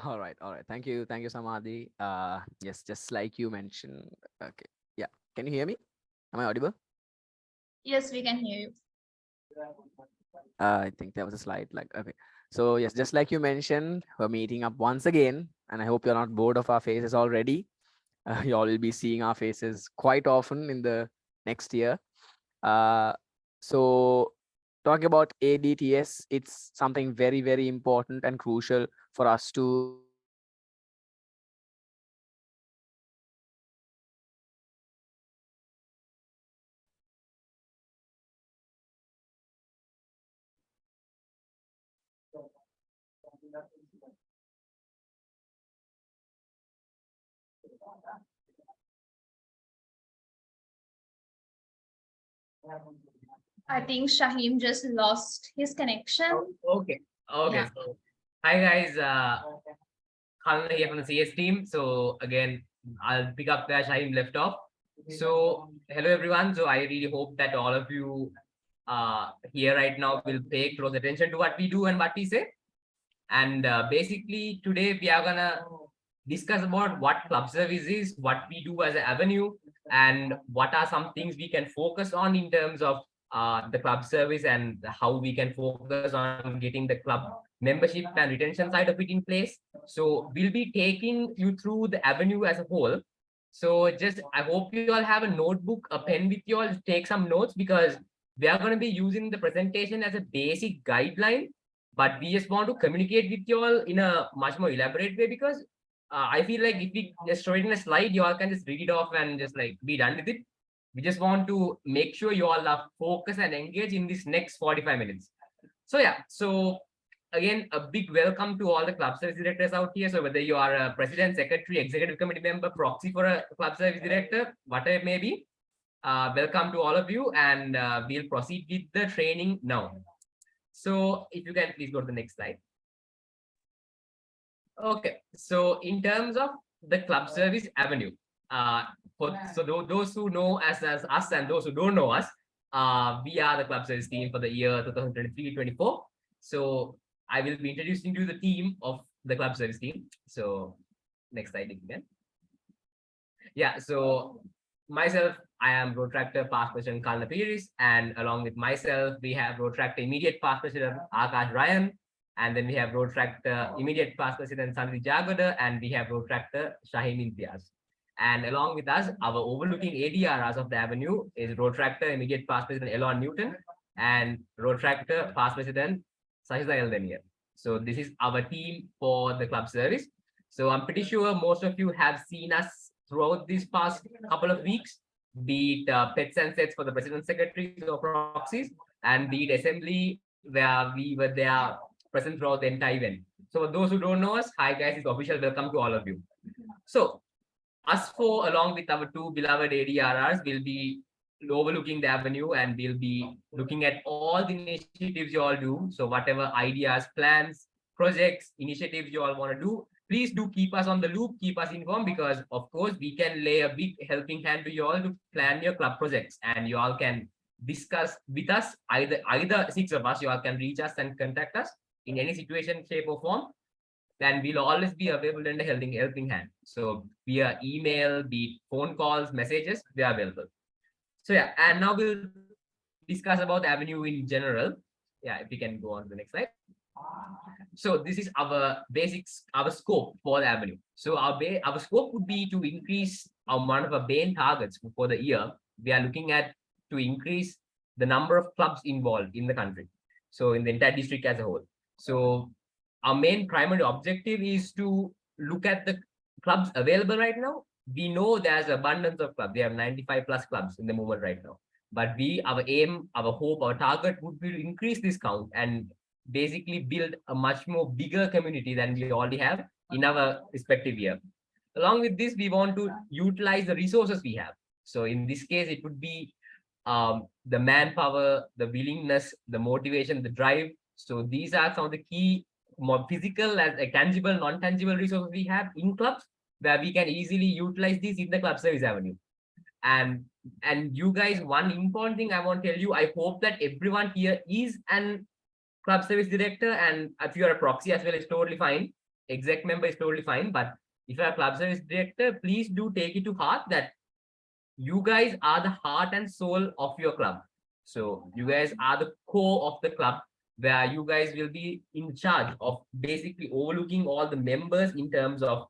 All right. Thank you, Samadhi. Yes, just like you mentioned. Okay, yeah. Can you hear me? Am I audible? Yes, we can hear you. I think there was a slide. Like, okay. So yes, just like you mentioned, we're meeting up once again, and I hope you're not bored of our faces already. You all will be seeing our faces quite often in the next year. Uh, so talking about ADTS, it's something very, very important and crucial for us to understand and understand the importance of ADTS. I think Shaheem just lost his Oh, connection. okay. Okay. Yeah. So, hi guys. Kalana here from the CS team. So again, I'll pick up where Shaheem left off. So hello everyone. So I really hope that all of you here right now will pay close attention to what we do and what we say. And basically today we are gonna discuss about what club service is, what we do as an avenue, and what are some things we can focus on in terms of the club service and how we can focus on getting the club membership and retention side of it in place. So we'll be taking you through the avenue as a whole. So just I hope you all have a notebook, a pen with you all to take some notes because we are going to be using the presentation as a basic guideline, but we just want to communicate with you all in a much more elaborate way because I feel like if we just show it in a slide, you all can just read it off and just like be done with it. We just want to make sure you all are focused and engaged in this next 45 minutes. So yeah, so again, a big welcome to all the club service directors out here. So whether you are a president, secretary, executive committee member, proxy for a club service director, whatever it may be, welcome to all of you, and we'll proceed with the training now. So if you can please go to the next slide. Okay, so in terms of the club service avenue, uh, those who know us as us and those who don't know us, we are the club service team for the year 2023-24. So I will be introducing you the team of the club service team. So next slide again. Yeah, so myself, I am Rotractor past president Kalana Peiris, and along with myself, we have Rotractor immediate past president Aakash Rayen, and then we have Rotractor immediate past president Sandithi Jagoda, and we have Rotractor Shaheem Imthiyas. And along with us, our overlooking ADRs of the avenue is Rotractor immediate past president Elon Newton and Rotractor past president Sasitha Eldeniya. So this is our team for the club service. So I'm pretty sure most of you have seen us throughout these past couple of weeks, be it pets and sets for the president secretaries or proxies, and be it assembly where we were there present throughout the entire event. So for those who don't know us, hi guys, it's official welcome to all of you. So us four, along with our two beloved ADRRs, will be overlooking the avenue and we'll be looking at all the initiatives you all do. So whatever ideas, plans, projects, initiatives you all want to do, please do keep us on the loop, keep us informed because of course we can lay a big helping hand to you all to plan your club projects and you all can discuss with us, either six of us, you all can reach us and contact us in any situation, shape or form, then we'll always be available and a helping hand. So via email, be it phone calls, messages, we are available. So yeah, and now we'll discuss about the avenue in general. Yeah, if we can go on to the next slide. So this is our basics, our scope for the avenue. So our scope would be to increase our one of our main targets for the year. We are looking at to increase the number of clubs involved in the country. So in the entire district as a whole. So our main primary objective is to look at the clubs available right now. We know there's abundance of clubs. We have 95 plus clubs in the movement right now. But our aim, our hope, our target would be to increase this count and basically build a much more bigger community than we already have in our respective year. Along with this, we want to utilize the resources we have. So in this case, it would be the manpower, the willingness, the motivation, the drive. So these are some of the key more physical and tangible, non-tangible resources we have in clubs where we can easily utilize these in the club service avenue. And you guys, one important thing I want to tell you, I hope that everyone here is an club service director, and if you are a proxy as well, it's totally fine. exec member is totally fine. But if you're a club service director, please do take it to heart that you guys are the heart and soul of your club. So you guys are the core of the club, where you guys will be in charge of basically overlooking all the members in terms of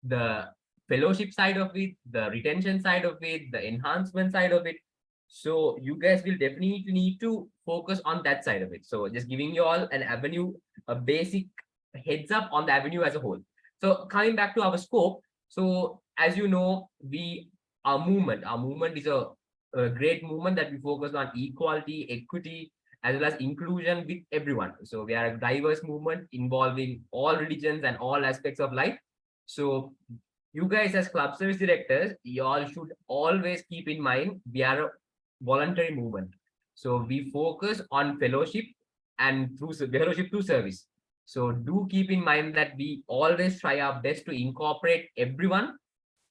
the fellowship side of it, the retention side of it, the enhancement side of it. So you guys will definitely need to focus on that side of it. So just giving you all an avenue, a basic heads up on the avenue as a whole. So coming back to our scope. So as you know, our movement is a great movement that we focus on equality, equity, as well as inclusion with everyone. So we are a diverse movement involving all religions and all aspects of life. So you guys as club service directors, you all should always keep in mind we are a voluntary movement. So we focus on fellowship and through fellowship through service. So do keep in mind that we always try our best to incorporate everyone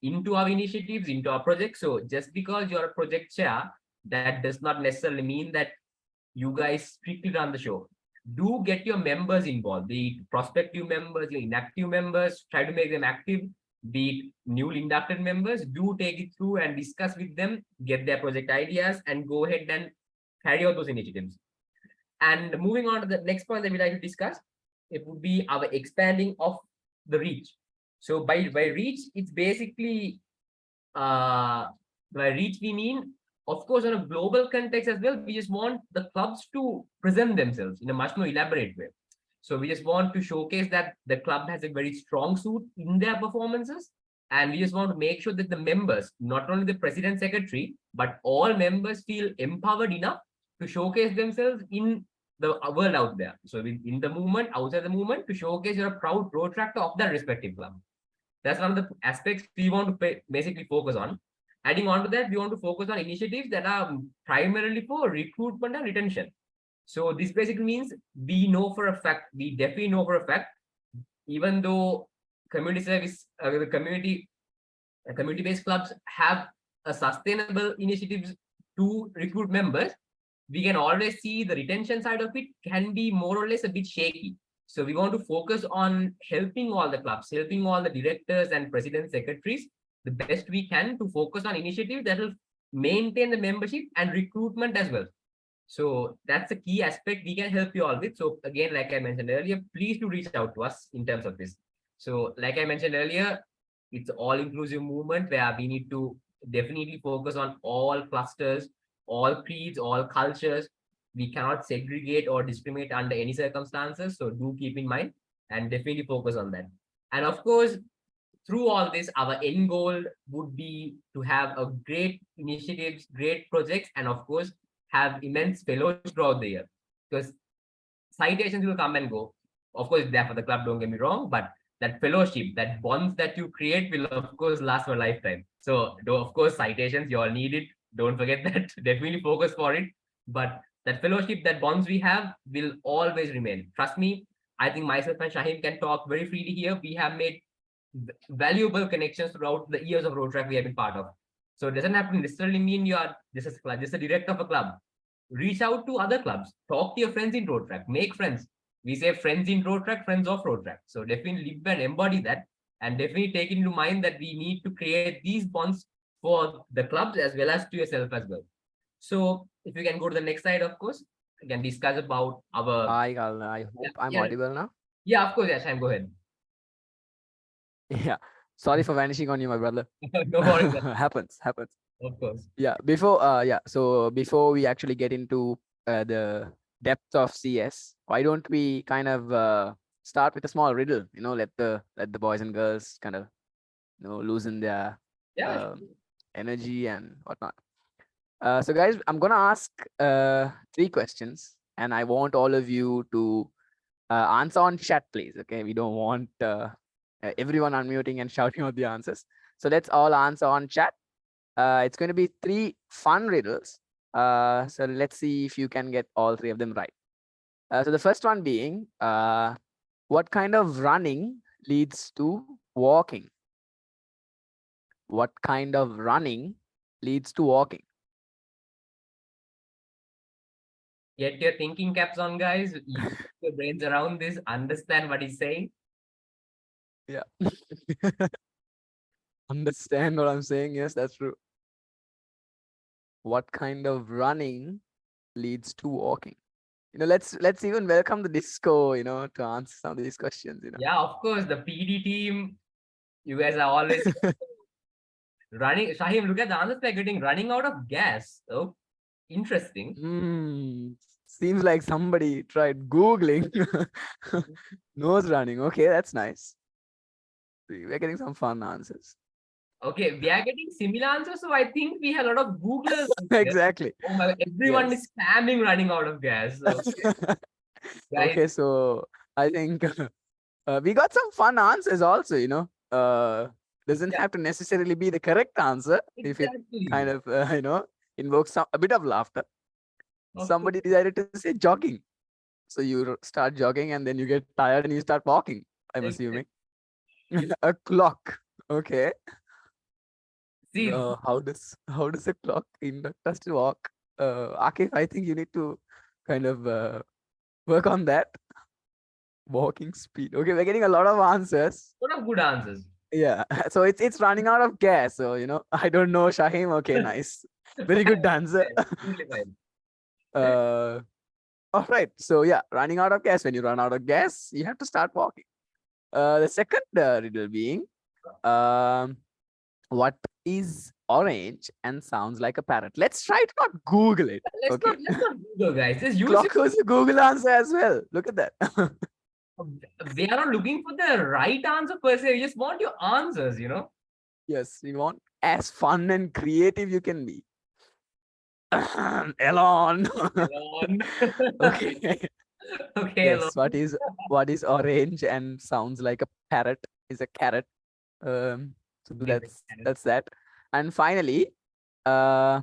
into our initiatives, into our projects. So just because you're a project chair, that does not necessarily mean that you guys strictly run the show. Do get your members involved, be it prospective members, your inactive members, try to make them active, be it newly inducted members, do take it through and discuss with them, get their project ideas, and go ahead and carry out those initiatives. And moving on to the next point that we like to discuss, it would be our expanding of the reach. So by reach, it's basically uh, by reach we mean, of course, on a global context as well. We just want the clubs to present themselves in a much more elaborate way. So we just want to showcase that the club has a very strong suit in their performances, and we just want to make sure that the members, not only the president secretary, but all members feel empowered enough to showcase themselves in the world out there. So in the movement, outside the movement, to showcase you're a proud protractor of that respective club. That's one of the aspects we want to basically focus on. Adding on to that, we want to focus on initiatives that are primarily for recruitment and retention. So this basically means we know for a fact, we definitely know for a fact, even though community service, the community-based clubs have a sustainable initiatives to recruit members, we can always see the retention side of it can be more or less a bit shaky. So we want to focus on helping all the clubs, helping all the directors and president secretaries the best we can to focus on initiatives that will maintain the membership and recruitment as well. So that's a key aspect we can help you all with. So again, like I mentioned earlier, please do reach out to us in terms of this. So like I mentioned earlier, it's all inclusive movement where we need to definitely focus on all clusters, all creeds, all cultures. We cannot segregate or discriminate under any circumstances. So do keep in mind and definitely focus on that. And of course, through all this, our end goal would be to have a great initiatives, great projects, and of course, have immense fellows throughout the year. Because citations will come and go. Of course, there for the club, don't get me wrong, but that fellowship, that bonds that you create will of course last for a lifetime. So of course, citations, you all need it. Don't forget that. Definitely focus for it. But that fellowship, that bonds we have will always remain. Trust me, I think myself and Shaheem can talk very freely here. We have made valuable connections throughout the years of Rotaract we have been part of. So it doesn't have to necessarily mean you are just a director of a club. Reach out to other clubs, talk to your friends in Rotaract, make friends. We say friends in Rotaract, friends of Rotaract. So definitely live and embody that, and definitely take into mind that we need to create these bonds for the clubs as well as to yourself as well. So if you can go to the next slide, of course, we can discuss about our. Hi, Kalana. I hope I'm yeah, audible now. yeah, of course, yes, I'm go ahead. Yeah. Sorry for vanishing on you, my brother. No worries, Happens. of course. Yeah. So before we actually get into the depth of CS, why don't we kind of start with a small riddle? Let the boys and girls kind of loosen their Yeah, energy and whatnot. So guys, I'm gonna ask 3 questions, and I want all of you to answer on chat, please. Okay, we don't want everyone unmuting and shouting out the answers. So let's all answer on chat. It's going to be 3 fun riddles. So let's see if you can get all 3 of them right. So the first one being, what kind of running leads to walking? What kind of running leads to walking? get your thinking caps on, guys. Use your brains around this. Understand what he's saying. Yeah. Understand what I'm saying? Yes, that's true. What kind of running leads to walking? Let's even welcome the disco, to answer some of these questions, Yeah, of course, the PD team, you guys are always running. Shaheem, look at the answers they're getting. Running out of gas. Oh, interesting. Seems like somebody tried Googling nose running. Okay, that's nice. We're getting some fun answers. Okay, we are getting similar answers, so I think we have a lot of Googlers. Exactly. Oh my, everyone is spamming running out of gas. Okay, guys. Okay, so I think we got some fun answers also, doesn't Yeah, have to necessarily be the correct answer if it exactly. kind of, invokes a bit of laughter. Of Somebody course. decided to say jogging. So you start jogging and then you get tired and you start walking, I'm Exactly. assuming. A clock. Okay. See, How does a clock induct us to walk? Akif, I think you need to kind of work on that. Walking speed. Okay, we're getting a lot of answers. what of good answers. Yeah. So it's running out of gas. So I don't know, Shaheem. Okay, nice. Very good answer. Totally fine. uh all right. So yeah, running out of gas. When you run out of gas, you have to start walking. The second riddle being, um, what is orange and sounds like a parrot? Let's try to not Google it. Okay. Let's not Google, guys. Just use Clock was a Google answer as well. Look at that. we are not looking for the right answer per se. We just want your answers, Yes, we want as fun and creative you can be. Elon. Elon. Okay. Okay, Yes. Elon. What is orange and sounds like a parrot? Is a carrot. So that's that. And finally, uh,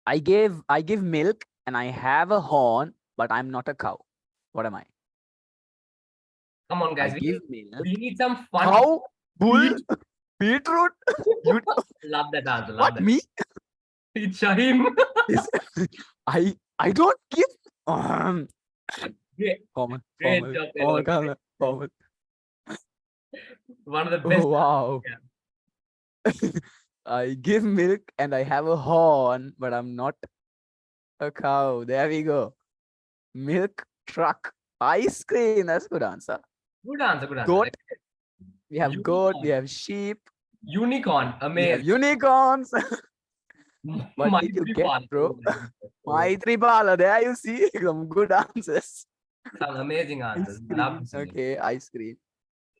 I give milk and I have a horn, but I'm not a cow. What am I? Come on, I guys. give milk. We need some fun. Cow, bull, Beat. beetroot. You Love that answer. Love what that. me? It's Shaheem. Is I don't give Great, formal great formal job, formal Elon. Kalana, formal. One of the Oh best. wow. I give milk and I have a horn, but I'm not a cow. There we go. Milk truck. Ice cream. That's a good answer. Good answer. Good answer. Goat. We have goat. We Unicorn. have sheep. Unicorn. We have Amazing. unicorns. What did you Maitri get, Pal. bro? Oh, Maitripala. There you see some good answers. some amazing Ice answers. Love cream. to see them. Okay, ice cream.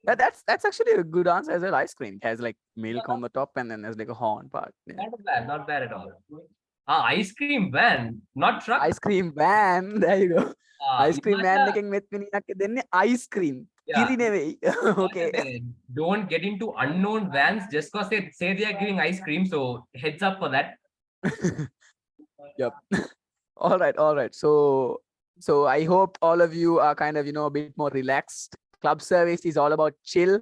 That's actually a good answer as well. Ice cream. It has like milk on the top and then there's like a horn part. Yeah. Not bad. Not bad at all. Ice cream van, not truck. Ice cream van. There you go. Ice cream van Imagine, එකෙන් මෙත් මිනිහක් දෙන්නේ ice cream. yeah. කිරි නෙවෙයි. Okay. Don't get into unknown vans just because they say they are giving ice cream. So heads up for that. Yep. All right. So I hope all of you are kind of, a bit more relaxed. Club service is all about chill.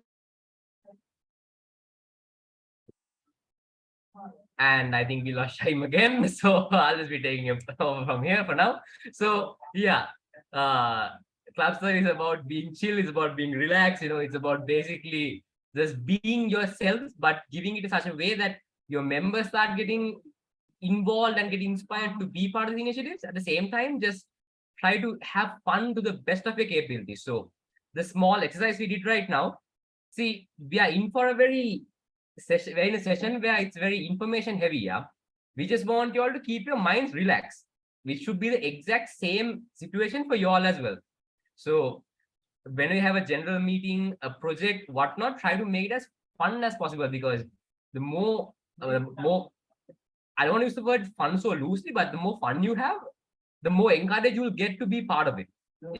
And I think we lost time again. So I'll just be taking it over from here for now. So yeah, Clubster is about being chill, it's about being relaxed, it's about basically just being yourself, but giving it in such a way that your members start getting involved and getting inspired to be part of the initiatives. At the same time, just try to have fun to the best of your capabilities. So the small exercise we did right now, see, we are in for a very session, we're in a session where it's very information heavy. Yeah, we just want you all to keep your minds relaxed, which should be the exact same situation for you all as well. So when we have a general meeting, a project, whatnot, try to make it as fun as possible, because the more I don't want to use the word fun so loosely, but the more fun you have, the more encouraged you'll get to be part of it.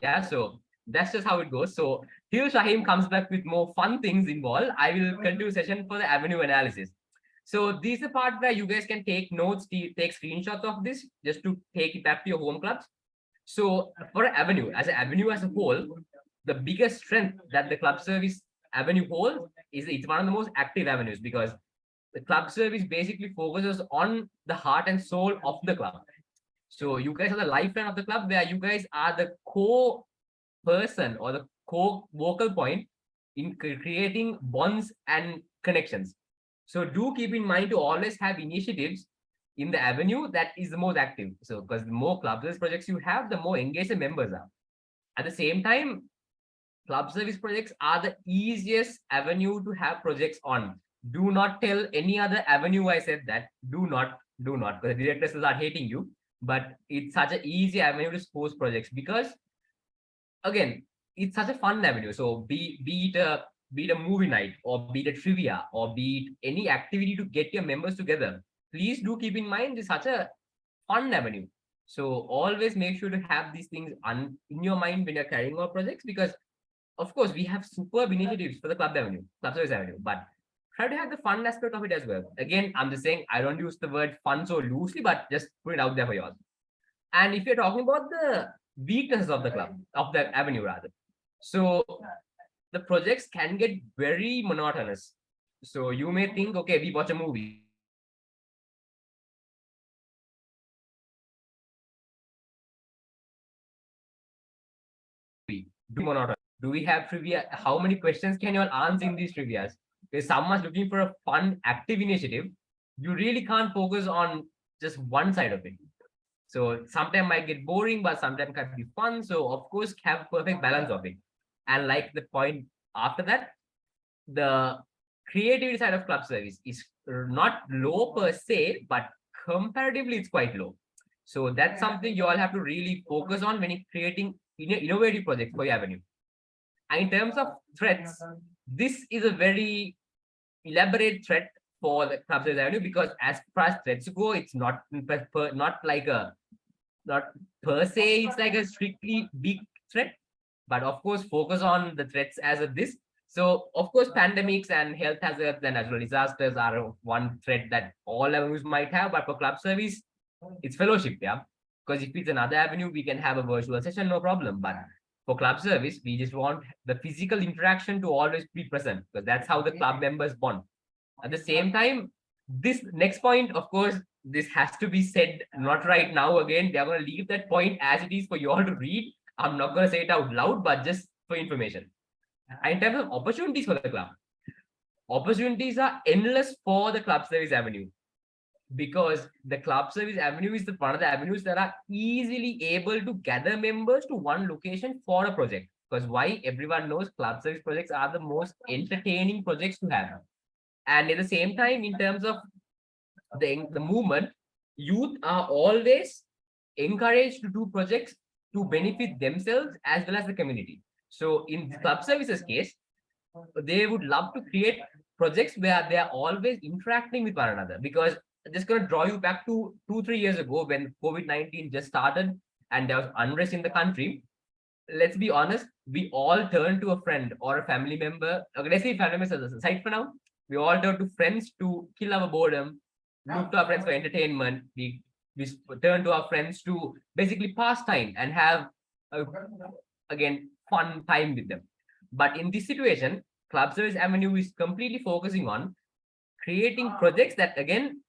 Yeah, so that's just how it goes. So till Shaheem comes back with more fun things involved, I will continue session for the avenue analysis. So this is the part where you guys can take notes, take screenshots of this just to take it back to your home clubs. So for an avenue, as a whole, the biggest strength that the club service avenue holds is it's one of the most active avenues, because the club service basically focuses on the heart and soul of the club. So you guys are the lifeline of the club, where you guys are the core person or the core vocal point in creating bonds and connections. So do keep in mind to always have initiatives in the avenue that is the most active. So because the more club service projects you have, the more engaged the members are. At the same time, club service projects are the easiest avenue to have projects on. Do not tell any other avenue I said that. Do not, because the directors will start hating you. But it's such an easy avenue to post projects because again, it's such a fun avenue. So be it a movie night or be it a trivia or be it any activity to get your members together. Please do keep in mind it's such a fun avenue. So always make sure to have these things in your mind when you're carrying out projects because of course we have superb initiatives for the club service avenue, but try to have the fun aspect of it as well. Again, I'm just saying I don't use the word fun so loosely, but just put it out there for you all. And if you're talking about the weaknesses of the club, of the avenue rather, so the projects can get very monotonous. So you may think, okay, we watch a movie. Do monotonous. Do we have trivia? How many questions can you all answer in these trivias? If someone's looking for a fun, active initiative, you really can't focus on just one side of it. So sometimes might get boring, but sometimes can be fun. So of course, have perfect balance of it. And like the point after that, the creativity side of club service is not low per se, but comparatively it's quite low. So that's something you all have to really focus on when you're creating innovative projects for your avenue. And in terms of threats, this is a very elaborate threat for the club service avenue because as far as threats go, it's not not like a not per se, it's like a strictly big threat, but of course, focus on the threats as of this. So, of course, pandemics and health hazards and natural disasters are one threat that all avenues might have, but for club service, it's fellowship, yeah. Because if it's another avenue, we can have a virtual session, no problem. But for club service, we just want the physical interaction to always be present because that's how the club members bond. At the same time, this next point, of course, this has to be said not right now again. They're going to leave that point as it is for you all to read. I'm not going to say it out loud, but just for information. And in terms of opportunities for the club, opportunities are endless for the club service avenue because the club service avenue is one of the avenues that are easily able to gather members to one location for a project. Because why everyone knows club service projects are the most entertaining projects to have. And at the same time, in terms of the movement, youth are always encouraged to do projects to benefit themselves as well as the community. So in club services case, they would love to create projects where they are always interacting with one another because just going to draw you back to 2-3 years ago when COVID-19 just started and there was unrest in the country. Let's be honest, we all turn to a friend or a family member. Okay, let's say family members as a side for now. We all turn to friends to kill our boredom, look to our friends for entertainment. We turn to our friends to basically pass time and have a, again fun time with them. But in this situation, Club Service Avenue is completely focusing on creating projects that again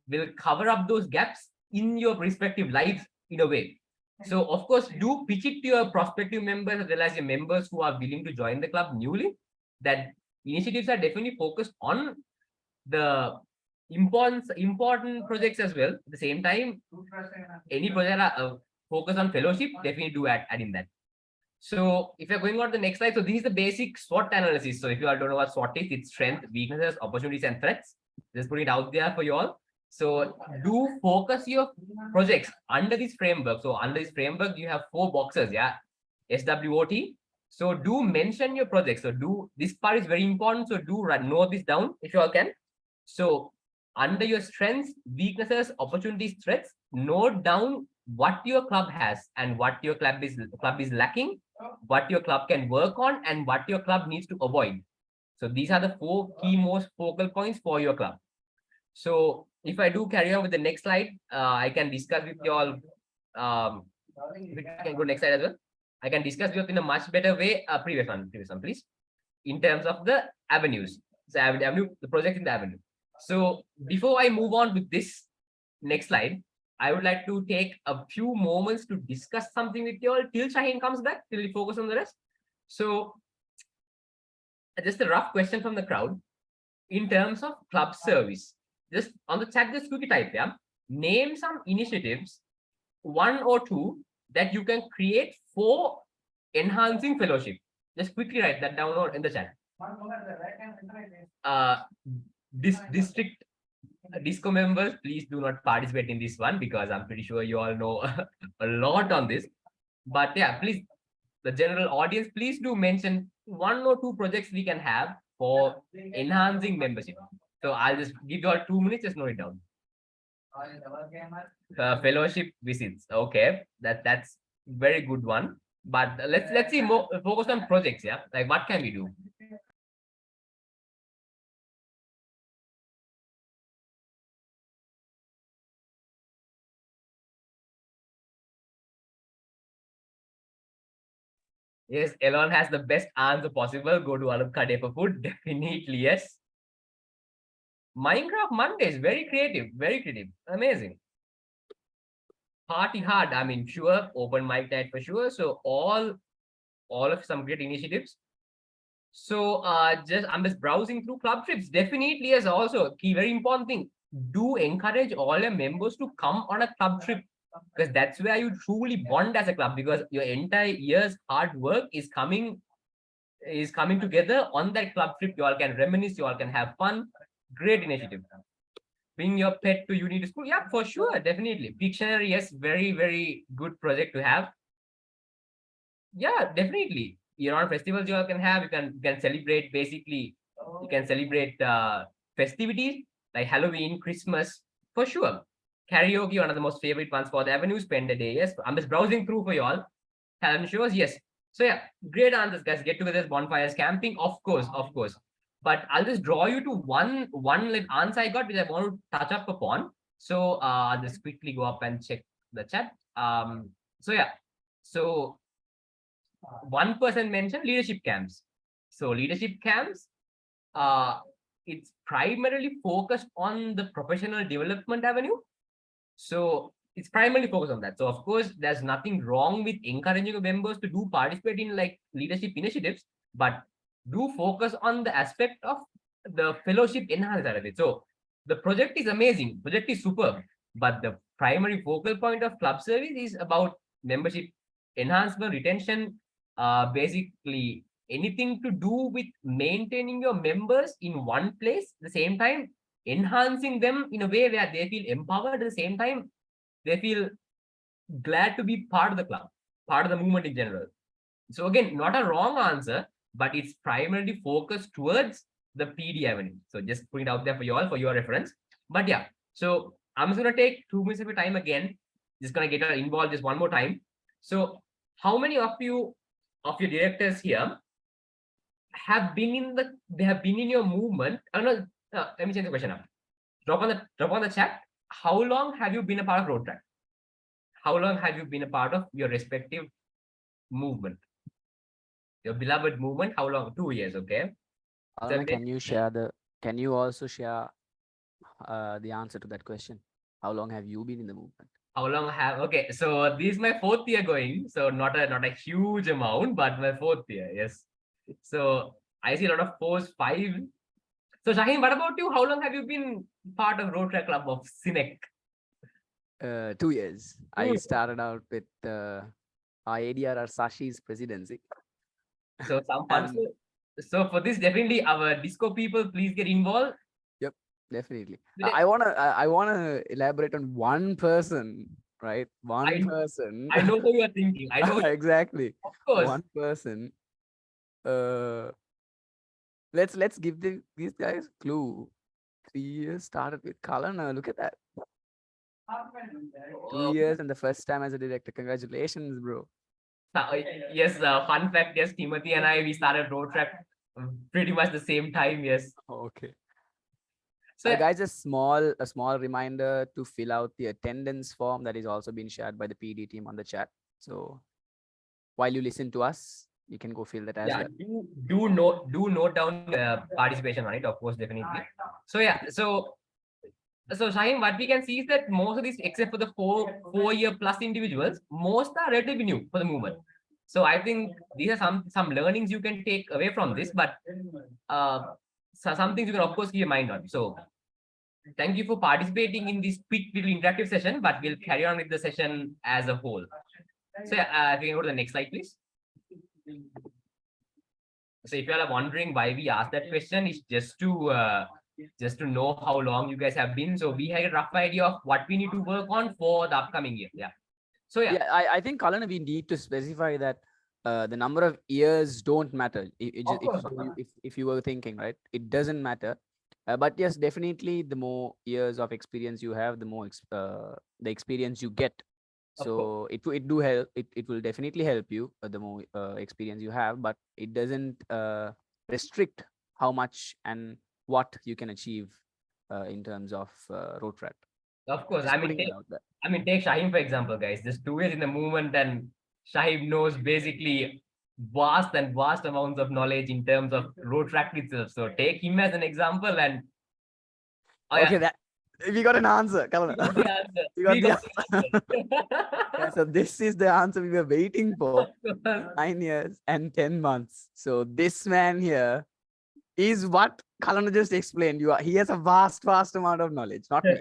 will cover up those gaps in your respective lives in a way. So of course, do pitch it to your prospective members as well as your members who are willing to join the club newly. That initiatives are definitely focused on the important projects as well. At the same time, any project focus on fellowship, definitely do add in that. So if you're going on to the next slide, so this is the basic SWOT analysis. So if you all don't know what SWOT is, it's strength, weaknesses, opportunities, and threats. Just put it out there for you all. So do focus your projects under this framework. So under this framework, you have 4 boxes, yeah. SWOT. So do mention your projects. So do this part is very important. So do note this down if you all can. So under your strengths, weaknesses, opportunities, threats, note down what your club has and what your club is lacking, what your club can work on, and what your club needs to avoid. So these are the 4 key most focal points for your club. So if I do carry on with the next slide, I can discuss with you all. If I can go next slide as well. I can discuss with you in a much better way. Previous one, please. In terms of the avenues, so avenue, the project in the avenue. So before I move on with this next slide, I would like to take a few moments to discuss something with you all till Shaheem comes back, till we focus on the rest. So just a rough question from the crowd. In terms of club service, just on the chat, just quickly type, yeah. Name some initiatives, one or two, that you can create for enhancing fellowship. Just quickly write that down or in the chat. This district disco members, please do not participate in this one because I'm pretty sure you all know a lot on this. But yeah, please, the general audience, please do mention one or two projects we can have for enhancing membership. So I'll just give you all 2 minutes, just note it down. Fellowship visits. Okay, that's very good one. But let's see more focus on projects. Yeah, like what can we do? Yes, Elon has the best answer possible. Go to Alukade for food. Definitely, yes. Minecraft Mondays, very creative, amazing. Party hard, I mean, sure. Open mic night for sure. So all of some great initiatives. So I'm just browsing through club trips. Definitely, yes. Also, key very important thing. Do encourage all your members to come on a club trip because that's where you truly bond as a club because your entire year's hard work is coming together on that club trip. You all can reminisce, you all can have fun. Great initiative. Bring your pet to uni to school. Yeah, for sure, definitely. Pictionary, yes, very good project to have. Yeah, definitely. Year-round festivals you all can have. You can celebrate basically. You can celebrate festivities like Halloween, Christmas, for sure. Karaoke, one of the most favorite ones for the avenue. Spend a day. Yes, I'm just browsing through for you all. Talent shows, yes. So yeah, great answers, guys. Get-togethers, bonfires, camping, of course. But I'll just draw you to one like answer I got, which I want to touch up upon. So I'll just quickly go up and check the chat. So yeah, so one person mentioned leadership camps. So leadership camps, it's primarily focused on the professional development avenue. So it's primarily focused on that. So of course, there's nothing wrong with encouraging your members to do participate in like leadership initiatives, but do focus on the aspect of the fellowship enhanced side of it. So the project is amazing, project is superb, but the primary focal point of club service is about membership enhancement, retention, basically anything to do with maintaining your members in one place at the same time, enhancing them in a way where they feel empowered at the same time they feel glad to be part of the club, part of the movement in general. So again, not a wrong answer, but it's primarily focused towards the PD avenue. So just put it out there for you all for your reference. But yeah, so I'm just gonna take 2 minutes of your time again. Just gonna get involved just one more time. So how many of your directors here have been in your movement? Oh no, let me change the question up. Drop on the chat. How long have you been a part of Rotaract? How long have you been a part of your respective movement? Your beloved movement, how long? 2 years, okay. Kalana, can you also share the answer to that question? How long have you been in the movement? How long have, okay, so this is my 4th year going, so not a huge amount, but my 4th year, yes. So I see a lot of 4s, 5. So Shaheem, what about you? How long have you been part of Rotaract Club of Cinec? 2 years. I started out with our ADRR Sashi's presidency. So some fun. So for this, definitely our disco people, please get involved. Yep, definitely. I wanna elaborate on one person, right? One person. I know what you are thinking. I know exactly. Of course. One person. Let's give these guys clue. 3 years started with Kalana. Look at that. 2 years and the first time as a director. Congratulations, bro. Yes, fun fact, yes, Timothy and I, we started Rotaract pretty much the same time, yes. Okay. So guys, a small reminder to fill out the attendance form that is also being shared by the PD team on the chat. So while you listen to us, you can go fill that as well. Do note down participation on it, of course, definitely. So yeah, so Shaheem, what we can see is that most of these, except for the four year plus individuals, most are relatively new for the movement. So I think these are some learnings you can take away from this, but so some things you can of course keep your mind on. So thank you for participating in this quick little interactive session, but we'll carry on with the session as a whole. So yeah, if you can go to the next slide, please. So if you are wondering why we asked that question, it's just to know how long you guys have been. So we had a rough idea of what we need to work on for the upcoming year. Yeah. So yeah. Yeah, I think, Kalana, we need to specify that the number of years don't matter. Of course. If you were thinking, right, it doesn't matter. But yes, definitely, the more years of experience you have, the more the experience you get. So it do help. It will definitely help you the more experience you have, but it doesn't restrict how much and what you can achieve in terms of Rotaract. Of course. Just I mean, putting it out there. take Shaheem for example, guys. Just 2 years in the movement, and Shaheem knows basically vast amounts of knowledge in terms of Rotaract itself. So take him as an example, and Okay, that we got an answer. Come on. the answer. We got We the got answer. Yeah, so this is the answer we were waiting for. 9 years and 10 months. So this man here is what Kalana just explained. He has a vast amount of knowledge, not me.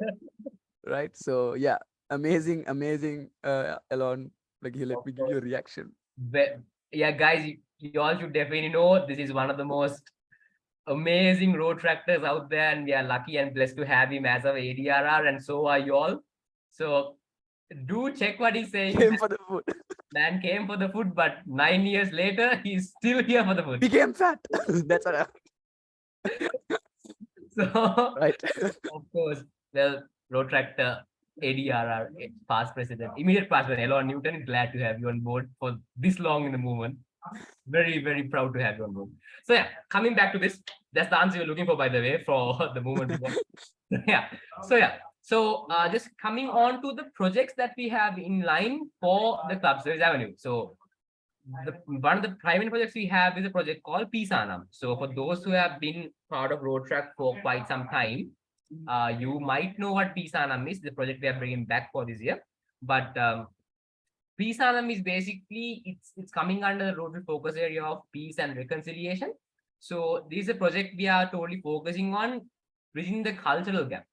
Right? So yeah, amazing. Elon, like, you let me give you a reaction. But yeah, guys, you all should definitely know this is one of the most amazing road tractors out there, and we are lucky and blessed to have him as our ADRR, and so are you all. So do check what he's saying. Came for the food. Man came for the food, but 9 years later, he's still here for the food. Became fat. That's what I... So Right. of course, well, road tractor ADRR, past president, immediate past president, Elon Newton, glad to have you on board for this long in the movement. Very, very proud to have you on board. So yeah, coming back to this, that's the answer you're looking for, by the way, for the movement. Yeah. So just coming on to the projects that we have in line for the Club Service Avenue. So one of the private projects we have is a project called Pisanam. So for those who have been part of Rotaract for quite some time, you might know what Pisanam is, the project we are bringing back for this year. But Pisanam is basically, it's coming under the Rotary focus area of peace and reconciliation. So this is a project we are totally focusing on bridging the cultural gap.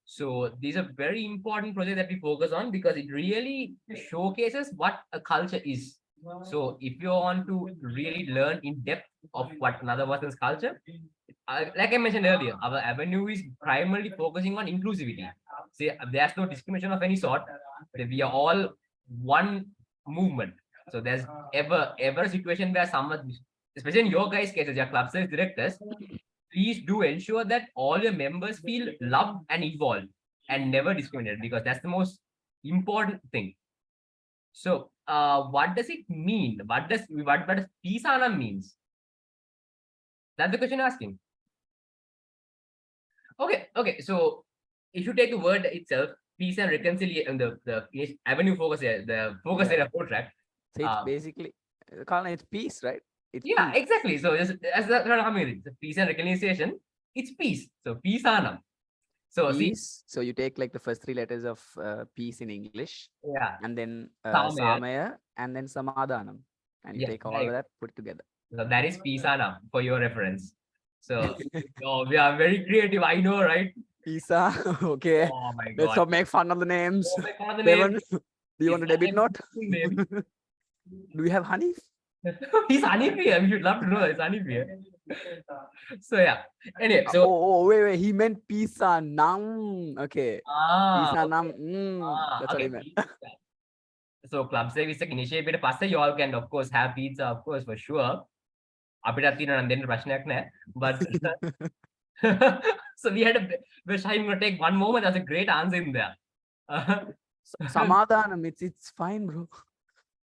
So these are very important project that we focus on because it really showcases what a culture is. So if you want to really learn in depth of what another person's culture, like I mentioned earlier, our avenue is primarily focusing on inclusivity. See, there's no discrimination of any sort. We are all one movement. So there's ever a situation where someone, especially in your guys' cases, your club service directors, please do ensure that all your members feel loved and involved and never discriminated, because that's the most important thing. So what does it mean? What does Pisanam means? That's the question you're asking. Okay. So if you take the word itself, peace and reconciliation, the avenue focus area, the focus area Rotaract. So it's basically, Kalana, it's peace, right? It's yeah, peace. exactly. So as that's what I'm meaning. Peace and reconciliation, it's peace. So Pisanam. So peace. So you take like the first 3 letters of peace in English. Yeah. And then Samaya. Samaya and then Samadhanam. And you take all of that, put it together. So that is Pisanam for your reference. So we are very creative. I know, right? Pisa. Okay. Oh my God. Let's not make fun of the names. Make fun of the names. Do you want a debit note? Name. Do you have Hanif? He's Hanif here. We should love to know it's Hanif here. So yeah. Anyway, so wait. He meant Pisa Nam. Okay. Pisa Nam. That's what he meant. So club service initiative pasta, you all can of course have pizza, of course, for sure. But so we had I'm gonna take one moment. That's a great answer in there. Samadhanam, it's fine, bro.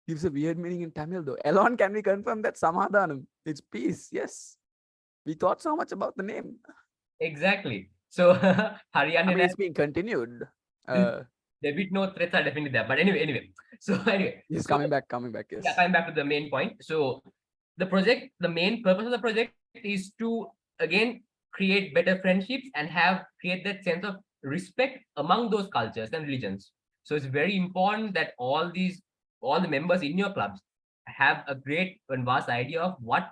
Gives a weird meaning in Tamil though. Elon, can we confirm that Samadhanam? It's peace. Yes. We thought so much about the name. Exactly. So Haryana it's being continued. Debit no threats are definitely there. But anyway. So anyway. He's coming back. Yes. Yeah, coming back to the main point. So the main purpose of the project is to again create better friendships and create that sense of respect among those cultures and religions. So it's very important that all the members in your clubs have a great and vast idea of what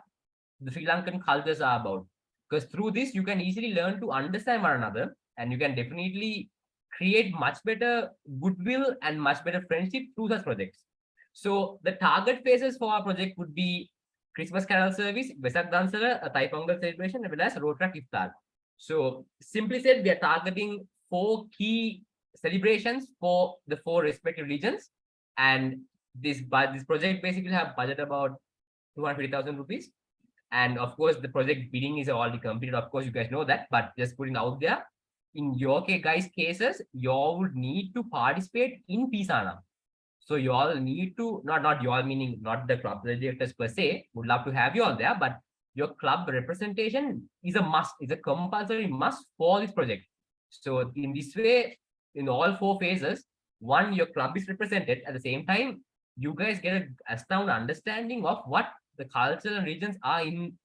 the Sri Lankan cultures are about. Because through this, you can easily learn to understand one another, and you can definitely create much better goodwill and much better friendship through such projects. So the target phases for our project would be Christmas Carol service, Vesak Dansara, a Thai Pongal celebration, as well as Rotaract Iftar. So simply said, we are targeting 4 key celebrations for the 4 respective regions, and this project basically have budget about 250,000 rupees. And of course, the project bidding is already completed. Of course, you guys know that, but just putting out there. In your guys' cases, you all would need to participate in Pisana. So you all need to not you all meaning not the club directors per se would love to have you all there, but your club representation is a must, is a compulsory must for this project. So in this way, in all 4 phases, one, your club is represented. At the same time, you guys get a sound understanding of what the cultural regions are in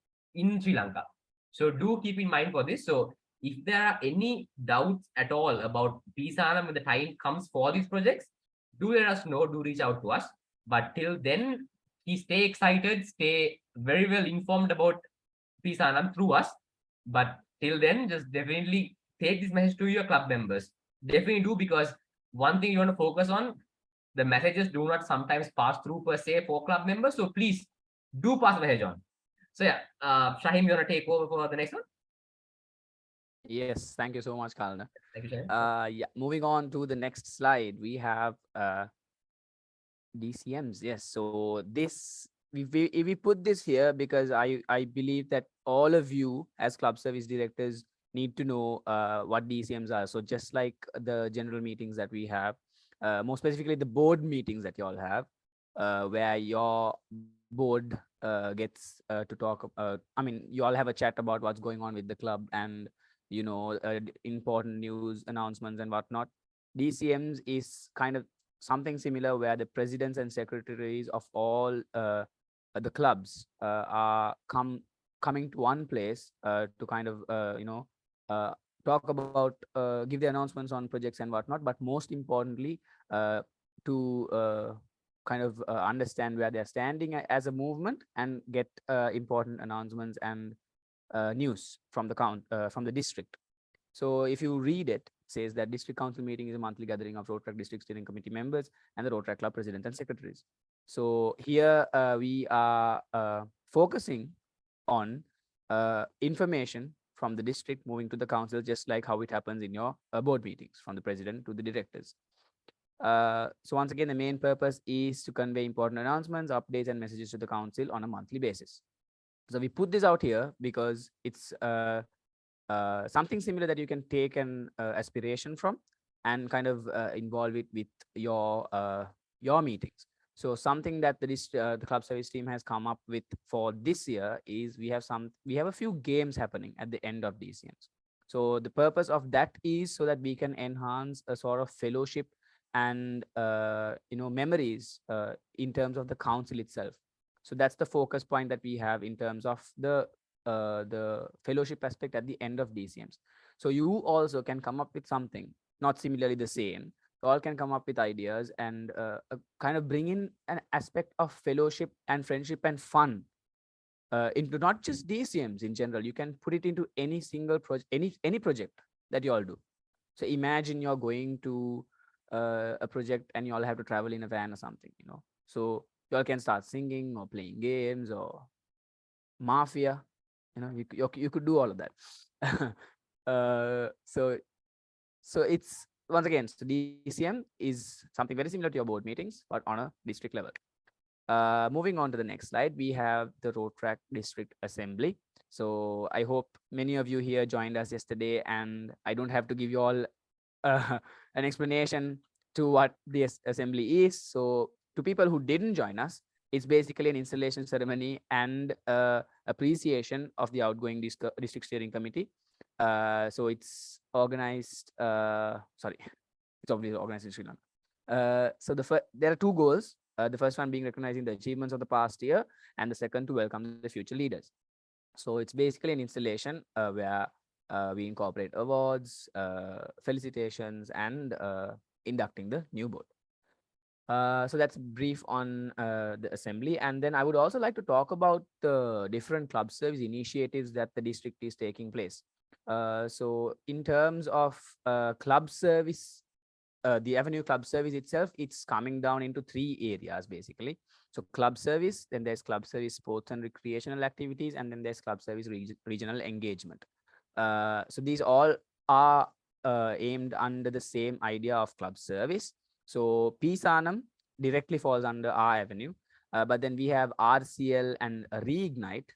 Sri Lanka. So do keep in mind for this. So if there are any doubts at all about Pisanam when the time comes for these projects, do let us know, do reach out to us. But till then, stay excited, stay very well informed about Pisanam through us. But till then, just definitely take this message to your club members. Definitely do, because one thing you want to focus on, the messages do not sometimes pass through per se for club members. So please do pass the message on. So yeah, Shahim, you want to take over for the next one? Yes, thank you so much, Kalana. Thank you, Shahim. Yeah, moving on to the next slide, we have DCMs. Yes, so this we put this here because I believe that all of you as club service directors need to know what DCMs are. So just like the general meetings that we have, more specifically the board meetings that you all have, where your board gets to talk. I mean, you all have a chat about what's going on with the club and important news announcements and whatnot. DCMs is kind of something similar where the presidents and secretaries of all the clubs are coming to one place to kind of uh, talk about give the announcements on projects and whatnot, but most importantly to kind of understand where they're standing as a movement and get important announcements and news from from the district. So if you read it, says that district council meeting is a monthly gathering of Rotaract district steering committee members and the Rotaract club president and secretaries. So here we are focusing on information from the district moving to the council, just like how it happens in your board meetings from the president to the directors. So once again, the main purpose is to convey important announcements, updates, and messages to the council on a monthly basis. So we put this out here because it's something similar that you can take an aspiration from and kind of involve it with your meetings. So something that the club service team has come up with for this year is we have a few games happening at the end of DCMs. So the purpose of that is so that we can enhance a sort of fellowship and memories in terms of the council itself. So that's the focus point that we have in terms of the fellowship aspect at the end of DCMs. So you also can come up with something not similarly the same. You all can come up with ideas and kind of bring in an aspect of fellowship and friendship and fun into not just DCMs in general. You can put it into any single project, any project that you all do. So imagine you're going to a project and you all have to travel in a van or something, So you all can start singing or playing games or mafia. You could do all of that. So it's once again, so DCM is something very similar to your board meetings, but on a district level. Moving on to the next slide, we have the Rotaract District Assembly. So I hope many of you here joined us yesterday, and I don't have to give you all an explanation to what the assembly is. So to people who didn't join us, it's basically an installation ceremony and appreciation of the outgoing district steering committee. So it's organized. Sorry, it's obviously organized in Sri Lanka. So there are two goals. The first one being recognizing the achievements of the past year, and the second to welcome the future leaders. So it's basically an installation where we incorporate awards, felicitations, and inducting the new board. So that's brief on the assembly. And then I would also like to talk about the different club service initiatives that the district is taking place. So in terms of club service, the Avenue Club Service itself, it's coming down into three areas basically. So club service, then there's club service sports and recreational activities, and then there's club service regional engagement. So these all are aimed under the same idea of club service. So PSANAM directly falls under our avenue, but then we have RCL and Reignite,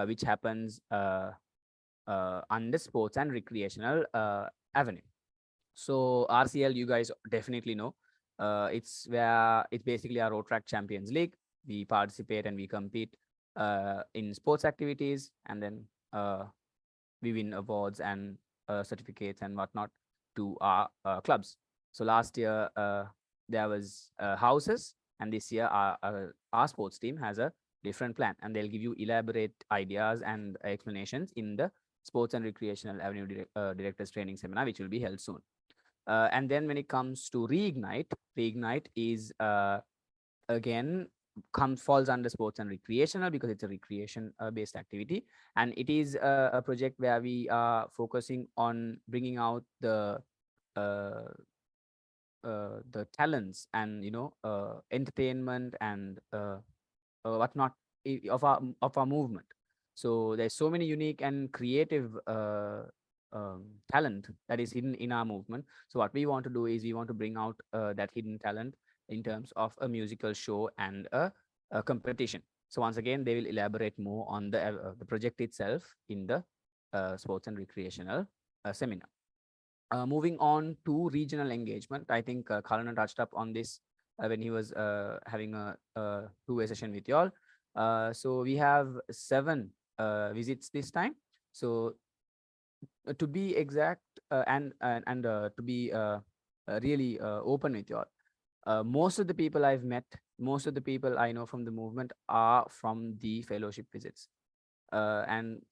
which happens under sports and recreational avenue. So RCL, you guys definitely know. It's basically our Rotaract Champions League. We participate and we compete in sports activities, and then we win awards and certificates and whatnot to our clubs. So last year there was houses, and this year our sports team has a different plan, and they'll give you elaborate ideas and explanations in the Sports and Recreational Avenue Directors Training Seminar, which will be held soon. And then when it comes to Reignite is again falls under sports and recreational because it's a recreation based activity, and it is a project where we are focusing on bringing out uh, the talents and entertainment and whatnot of our movement. So there's so many unique and creative talent that is hidden in our movement. So what we want to do is we want to bring out that hidden talent in terms of a musical show and a competition. So once again, they will elaborate more on the project itself in the sports and recreational seminar. Moving on to regional engagement, I think Kalana touched up on this when he was having a two-way session with y'all. So we have 7 visits this time. So to be exact and to be really open with y'all, most of the people I've met, most of the people I know from the movement are from the fellowship visits, and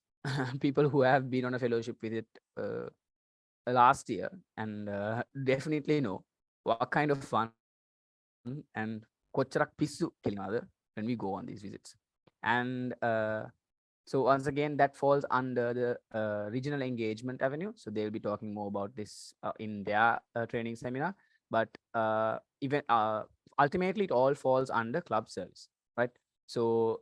people who have been on a fellowship visit last year and definitely know what kind of fun and කොච්චරක් පිස්සු කෙලිනවද when we go on these visits. And so once again, that falls under the regional engagement avenue. So they'll be talking more about this in their training seminar. But even ultimately, it all falls under club service, right? So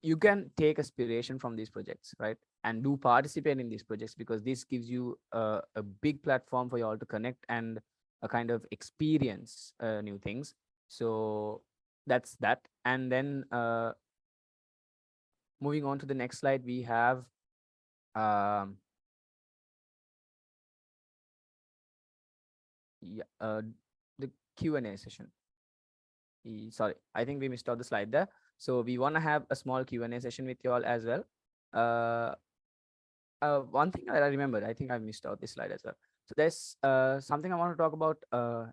you can take aspiration from these projects, right? And do participate in these projects because this gives you a big platform for you all to connect and a kind of experience new things. So that's that. And then moving on to the next slide, we have um, yeah, the Q&A session. Sorry, I think we missed out the slide there. So we want to have a small Q&A session with you all as well. One thing that I remembered, I think I missed out this slide as well. So there's something I want to talk about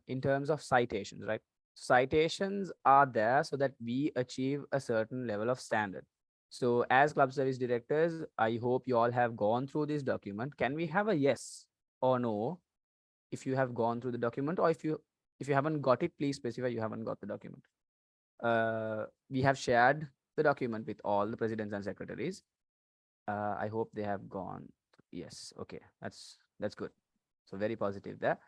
in terms of citations, right? Citations are there so that we achieve a certain level of standard. So as club service directors, I hope you all have gone through this document. Can we have a yes or no if you have gone through the document, or if you haven't got it, please specify you haven't got the document. We have shared the document with all the presidents and secretaries. I hope they have gone. Yes. Okay. That's good. So very positive there.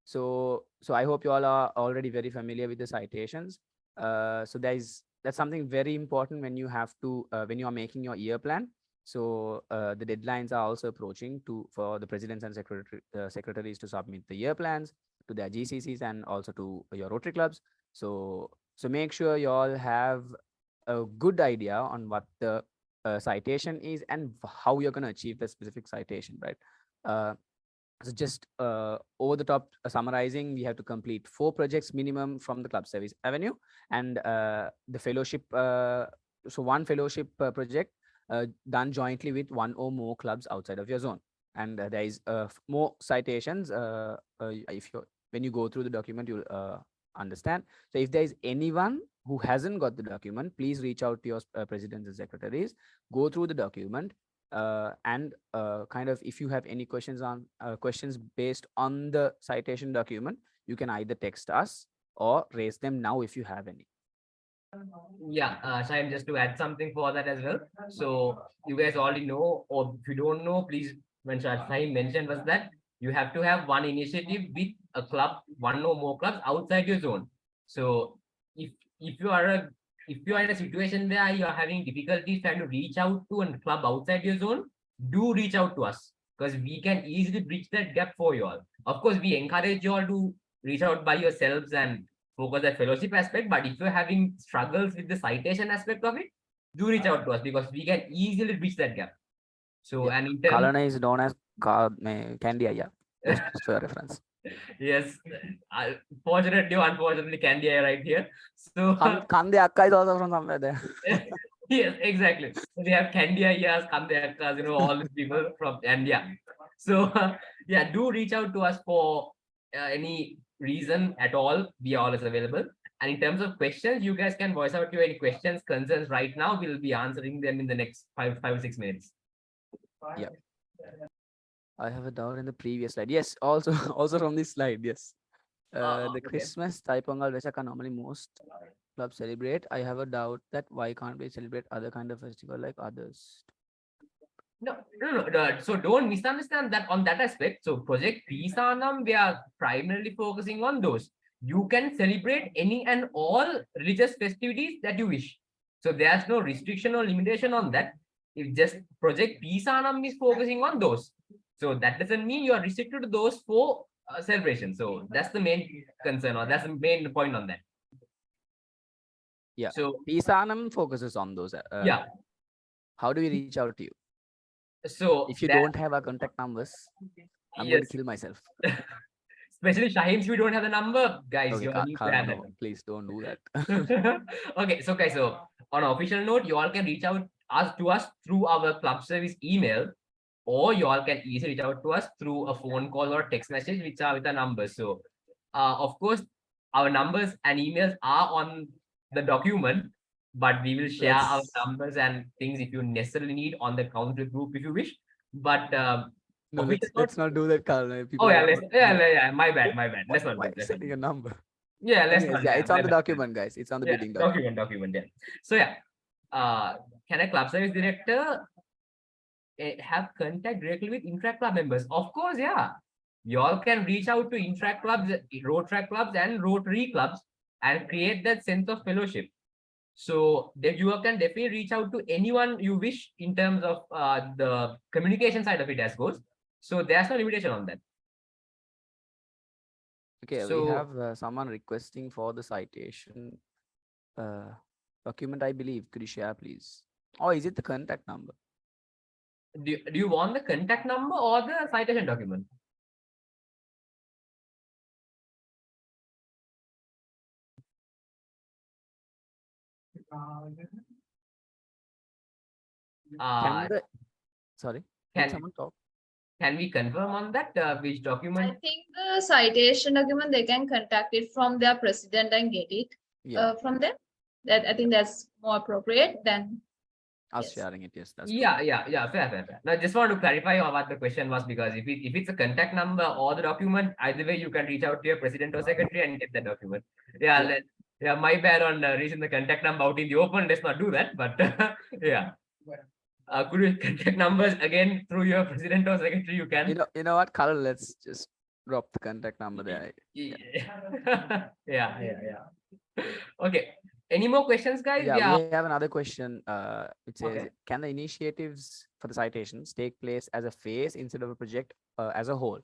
So I hope you all are already very familiar with the citations. So that's something very important when you have to when you are making your year plan. So the deadlines are also approaching for the presidents and secretaries to submit the year plans to their GCCs and also to your Rotary clubs. So make sure you all have a good idea on what the citation is and how you're going to achieve the specific citation, right? So just over the top summarizing, we have to complete 4 projects minimum from the club service avenue, and the fellowship. So one fellowship project done jointly with 1 or more clubs outside of your zone, and there is more citations. If you when you go through the document, you'll understand. So if there is anyone who hasn't got the document, please reach out to your presidents and secretaries. Go through the document and kind of if you have any questions based on the citation document, you can either text us or raise them now if you have any. Yeah, Shaheem, just to add something for that as well. So you guys already know, or if you don't know, please, when Shaheem mentioned was that you have to have one initiative with a club, one or more clubs outside your zone. So if if you are a if you are in a situation where you are having difficulties trying to reach out to a club outside your zone, do reach out to us because we can easily bridge that gap for you all. Of course, we encourage you all to reach out by yourselves and focus that fellowship aspect. But if you're having struggles with the citation aspect of it, do reach out to us because we can easily bridge that gap. So, Yeah. and in terms, Kalana is known as Candy Aya. Just for your reference. yes, fortunately or unfortunately, Candy are right here. So, Kande Akka is also from somewhere there. yes, exactly. So we have Candy Ayas, Kande Akkas, all these people from India. So, yeah, do reach out to us for any reason at all. We are always available. And in terms of questions, you guys can voice out your any questions, concerns right now. We'll be answering them in the next 5 or 6 minutes. Yeah. I have a doubt in the previous slide. Yes, also also from this slide. Yes. The Okay. Christmas Taipongal Vesaka normally most clubs celebrate. I have a doubt that why can't we celebrate other kind of festival like others? No. So don't misunderstand that on that aspect. So Project Pisanam, we are primarily focusing on those. You can celebrate any and all religious festivities that you wish. So there's no restriction or limitation on that. If just Project Pisanam is focusing on those. So that doesn't mean you are restricted to those four celebrations. So that's the main concern or that's the main point on that. Yeah. So Pisanam focuses on those. yeah. How do we reach out to you? So If you that, don't have our contact numbers, I'm going to yes. kill myself. Especially Shaheem, if you don't have the number, guys, Okay, you all need to have no, please don't do that. that. Okay, so guys, so on an official note, you all can reach out to us through our club service email, or you all can easily reach out to us through a phone call or text message, which are with our numbers. So, of course, our numbers and emails are on the document, but we will share our Let's numbers and things if you necessarily need on the council group if you wish. But no, official note. let's not do that, Carl. Oh People yeah, are let's, not, yeah. My bad. Let's not why do. Let's not sending do. a number? Yeah, let's Anyways, not. yeah, Yeah, it's on my the bad. document, guys. It's on the Yeah, bidding document. document. Yeah. So yeah, can a club service director have contact directly with Interact Club members? Of course, yeah. You all can reach out to Interact clubs, Rotaract clubs, and Rotary clubs and create that sense of fellowship. So that you all can definitely reach out to anyone you wish in terms of the communication side of it as goes. So there's no limitation on that. Okay, we So have someone requesting for the citation document, I believe. Could you share, please? Or is it the contact number? do you want the contact number or the citation document? Can the sorry? Did Can someone talk? can we confirm on that which I document? think the citation document they can contact it from their president and get it Yeah, from them. That I think that's more appropriate than us yes. sharing it. Yes, that's good. Yeah. Fair. Now, I just want to clarify what the question was because if it's a contact number or the document, either way you can reach out to your president or secretary and get the document. Yeah. My bad on reaching the contact number out in the open. Let's not do that. But yeah. Could you contact numbers again through your president or secretary? You can. You know what, Carl? Let's just drop the contact number there. Yeah. Okay. Any more questions, guys? Yeah, we have another question. It says, Okay. can the initiatives for the citations take place as a phase instead of a project as a whole?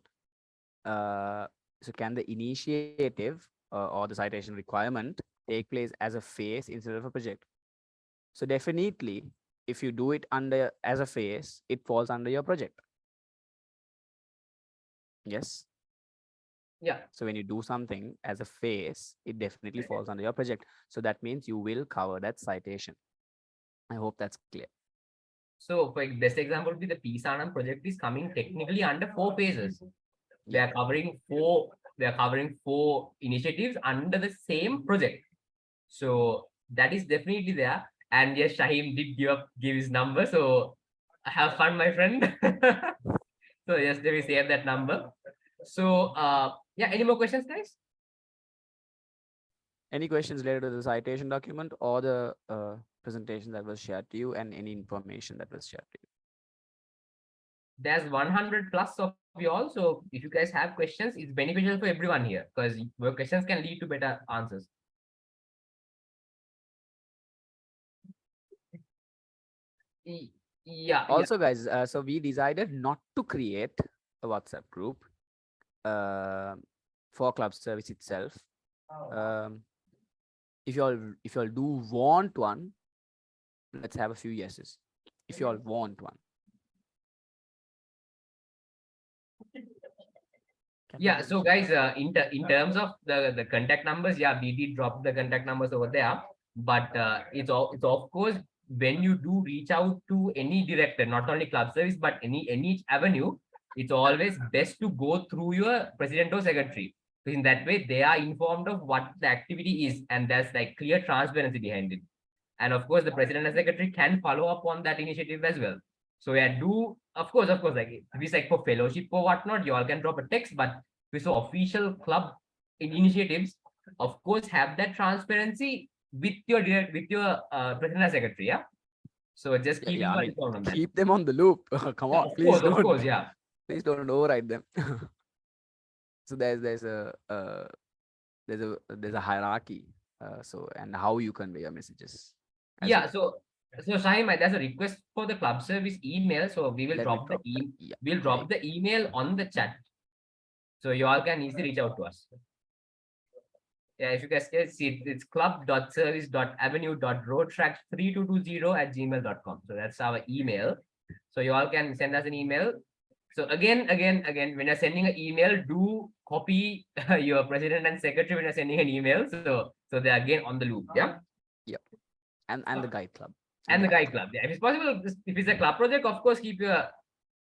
So can the initiative or the citation requirement take place as a phase instead of a project? So definitely, if you do it under as a phase, it falls under your project. Yes. Yeah. So when you do something as a phase, it definitely falls under your project. So that means you will cover that citation. I hope that's clear. So, for best example, would be the PSANAM project is coming technically under 4 phases. They are covering four initiatives under the same project. So that is definitely there. And yes, Shaheem did give his number. So have fun, my friend. So yes, they will save that number. So yeah, any more questions, guys? Any questions related to the citation document or the presentation that was shared to you, and any information that was shared to you? There's 100 plus of you all. So if you guys have questions, it's beneficial for everyone here because your questions can lead to better answers. Yeah. Also, guys, so we decided not to create a WhatsApp group uh, for club service itself. Um, if you all do want one, let's have a few yeses. If you all want one. Yeah, so guys, in terms of the contact numbers, yeah, we did drop the contact numbers over there, but it's of course when you do reach out to any director, not only club service but any avenue, it's always best to go through your president or secretary. So in that way, they are informed of what the activity is, and there's like clear transparency behind it. And of course, the president and secretary can follow up on that initiative as well. So yeah, do of course, like if it's like for fellowship or whatnot, you all can drop a text, but with official club initiatives, of course, have that transparency with your president and secretary. Yeah. So just Yeah, keeping yeah. I you mean, informed on that. keep them on the loop. Come on, please Of don't. course, yeah. Please don't override them. So there's a hierarchy. So and how you convey your messages. As Yeah. well. So Shaheem, there's a request for the club service email. So we will Let me drop the drop that. Yeah. we'll drop the email on the chat. So you all can easily reach out to us. Yeah, if you guys can see, it's club.service.avenue.roadtrack3220@gmail.com. So that's our email. So you all can send us an email. So again, when you're sending an email, do copy your president and secretary when you're sending an email. So they're again on the loop. Yeah. Yep. And the guide club. And the guide club. Yeah. If it's possible, if it's a club project, of course, keep your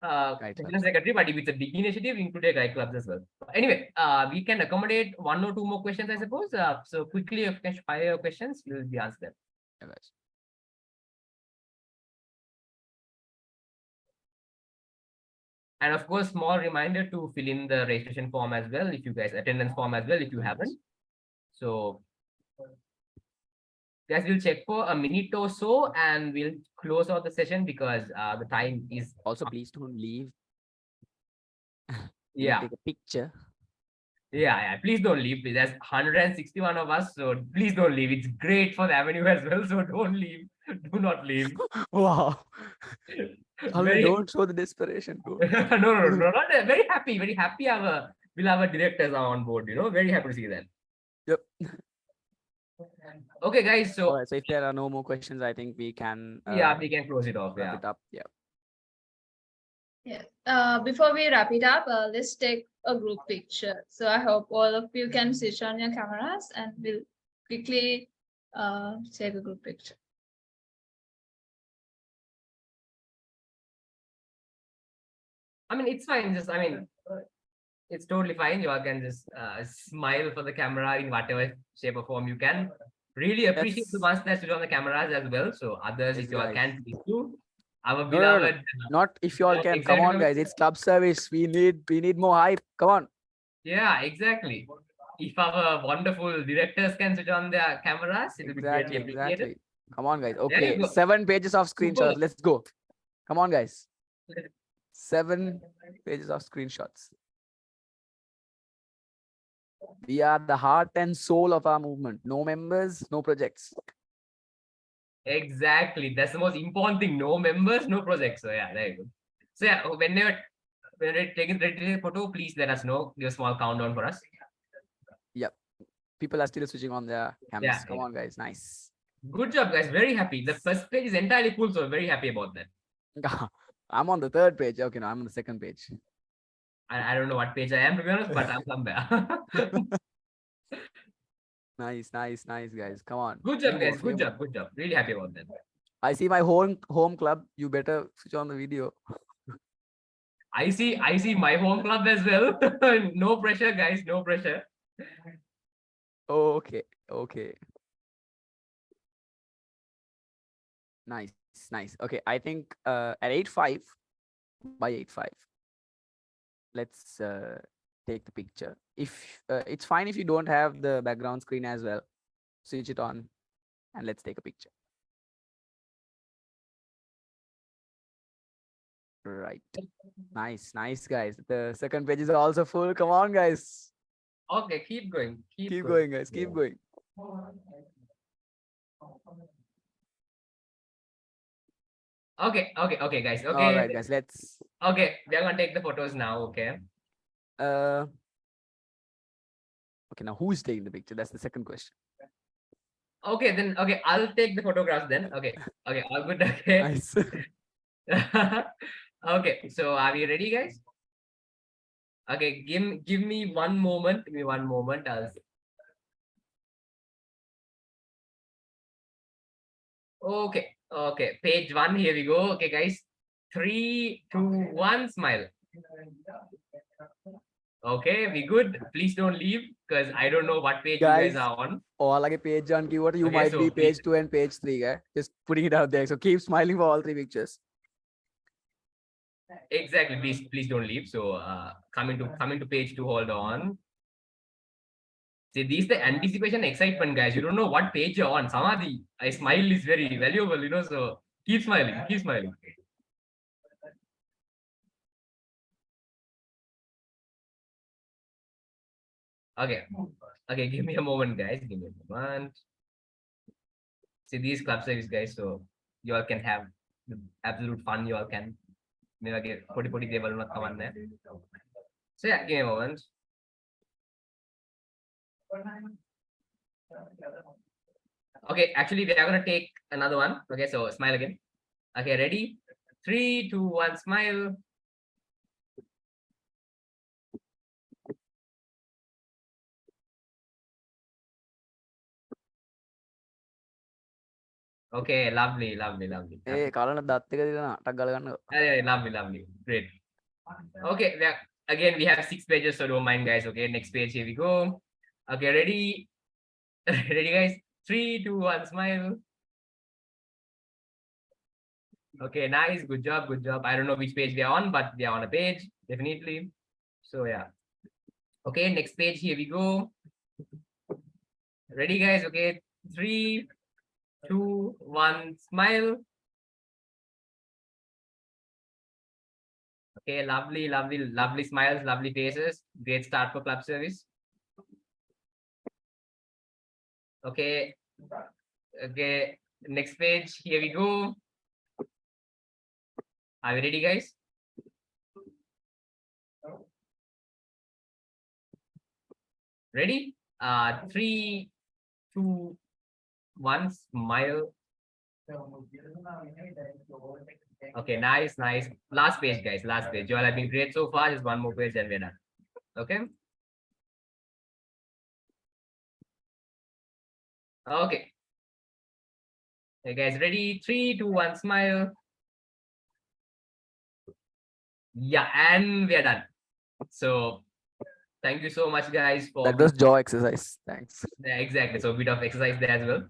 Guide club. president secretary, but if it's a big initiative, include a guide clubs as well. Anyway, we can accommodate one or two more questions, I suppose. So quickly, if you can fire your questions, we'll be answer them. Yeah, guys. And of course, small reminder to fill in the registration form as well, if you guys attendance form as well, if you haven't. So guys, we'll check for a minute or so and we'll close out the session because the time is Also, please don't leave. yeah. Take a picture. Yeah, please don't leave. There's 161 of us, so please don't leave. It's great for the avenue as well, so don't leave. Do not leave. Wow. Very, Don't show the desperation. no, not very happy. Very happy. We'll have our directors are on board. Very happy to see that. Yep. Okay, guys. So All right. So if there are no more questions, I think we can. yeah, we can close it off. Wrap Yeah. it up. Yeah. Yeah. Before we wrap it up, let's take a group picture. So I hope all of you can switch on your cameras and we'll quickly take a group picture. I mean, it's fine. It's totally fine. You all can just smile for the camera in whatever shape or form you can. Really appreciate the ones that switch on the cameras as well. So others, Yes, if you all guys. can, please do. Our No, beloved. not if you all can. Come on, guys. It's club service. We need more hype. Come on. Yeah, exactly. If our wonderful directors can switch on their cameras, it will be greatly appreciated. Exactly. Come on, guys. you Okay. go. 7 pages of screenshots. Super. Let's go. Come on, guys. Let's- 7 pages of screenshots. We are the heart and soul of our movement. No members, no projects. Exactly. That's the most important thing. No members, no projects. So yeah, there you go. So yeah, whenever taking the photo, please let us know. Do a small countdown for us. Yep. People are still switching on their cameras. Yeah, Come yeah. on, guys. Nice. Good job, guys. Very happy. The first page is entirely full, so very happy about that. I'm on the 3rd page. Okay, no, I'm on the 2nd page. I don't know what page I am, to be honest, but I'm somewhere. Nice, guys. Come on. Good job, guys. Good job. Really happy about that. I see my home club. You better switch on the video. I see my home club as well. No pressure, guys. No pressure. Okay. Nice. Okay, I think at 8:05, by 8:05, let's take the picture. If it's fine if you don't have the background screen as well. switch it on, and let's take a picture. Right. Nice, nice, guys. The second page is also full. Come on, guys. Okay, keep going. Keep going, guys. Keep going. Okay, guys. All Okay, right, guys. Let's. okay, we are gonna take the photos now. Okay. Uh. Okay. Now, who's taking the picture? That's the second question. Okay, then okay, I'll take the photographs then. Okay, okay, all good. Okay. Nice. Okay, so are we ready, guys? Okay, give me one moment. Give me one moment. Okay, okay, page one. Here we go. Okay, guys. 3, 2, 1, smile. Okay, we good. Please don't leave because I don't know what page you guys Guys, are on. all page on keyword. You Okay, might so be please- page 2 and page 3, guys. Just putting it out there. So keep smiling for all 3 pictures. Exactly. Please don't leave. So coming to page 2. Hold on. See, these the anticipation excitement, guys. You don't know what page you're on. Samadhi, a smile is very valuable, so keep smiling, keep smiling. Okay. Okay, give me a moment, guys. Give me a moment. See these club service, guys. So you all can have the absolute fun. You all can maybe put they will not come on there. So yeah, give me a moment. Okay, actually we are gonna take another one. Okay, so smile again. Okay, ready? 3, 2, 1, smile. Okay, lovely. Hey, Kalana dattega didana atak gala ganna. Hey, lovely. Great. Okay, again we have 6 pages, so don't mind, guys. Okay, next page, here we go. Okay, ready? Ready, guys? 3, 2, 1, smile. Okay, nice. Good job. I don't know which page we are on, but we are on a page, definitely. So yeah. Okay, next page, here we go. Ready, guys? Okay, 3, 2, 1, smile. Okay, lovely smiles, lovely faces. Great start for club service. Okay. Okay, next page, here we go. Are we ready, guys? Ready? 3, 2, 1, smile. Okay, nice. Last page, guys. Last page. You all have been great so far. Just one more page and we're done. Okay. Okay. Hey guys, ready? 3, 2, 1, smile. Yeah, and we are done. So thank you so much, guys, for That was jaw exercise. Thanks. yeah, exactly. So a bit of exercise there as well.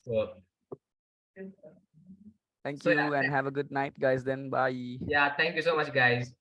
So Thank So, you yeah, and have a good night, guys. Then bye. yeah, thank you so much, guys.